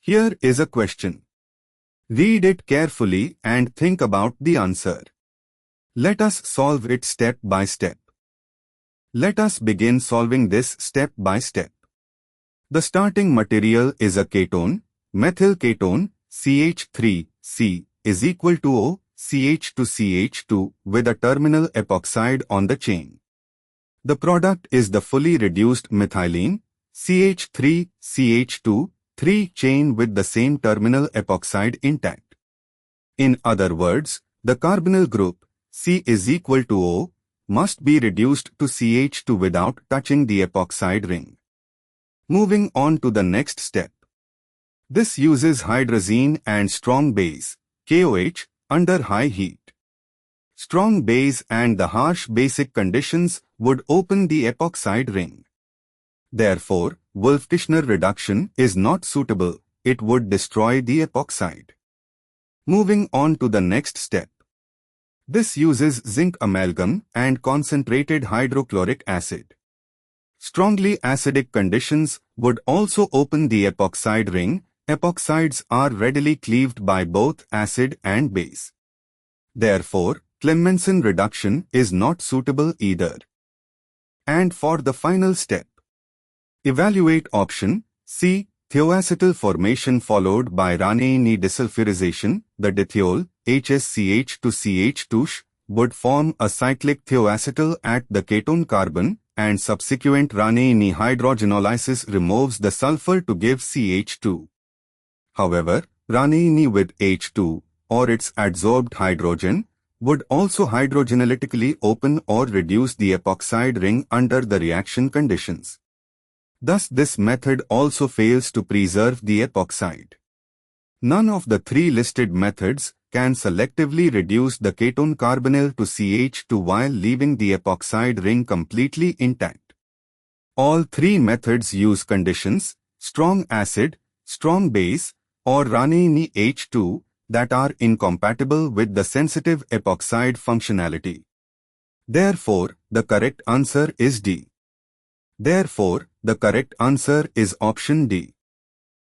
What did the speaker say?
Here is a question. Read it carefully and think about the answer. Let us solve it step by step. Let us begin solving this step by step. The starting material is a ketone, methyl ketone, CH3C is equal to O, CH to CH2 with a terminal epoxide on the chain. The product is the fully reduced methylene, CH3CH2, 3 chain with the same terminal epoxide intact. In other words, the carbonyl group, C is equal to O, must be reduced to CH2 without touching the epoxide ring. Moving on to the next step. This uses hydrazine and strong base, KOH, under high heat. Strong base and the harsh basic conditions would open the epoxide ring. Therefore, Wolff-Kishner reduction is not suitable, it would destroy the epoxide. Moving on to the next step. This uses zinc amalgam and concentrated hydrochloric acid. Strongly acidic conditions would also open the epoxide ring. Epoxides are readily cleaved by both acid and base. Therefore, Clemmensen reduction is not suitable either. And for the final step, evaluate option C, thioacetyl formation followed by Rane-Ni desulfurization. The dithiol, HSCH to CH2, would form a cyclic thioacetyl at the ketone carbon, and subsequent Rane-Ni hydrogenolysis removes the sulfur to give CH2. However, Rane-Ni with H2, or its adsorbed hydrogen, would also hydrogenolytically open or reduce the epoxide ring under the reaction conditions. Thus, this method also fails to preserve the epoxide. None of the three listed methods can selectively reduce the ketone carbonyl to CH2 while leaving the epoxide ring completely intact. All three methods use conditions, strong acid, strong base, or Rane-Ni H2, that are incompatible with the sensitive epoxide functionality. Therefore, the correct answer is D. Therefore, the correct answer is option D.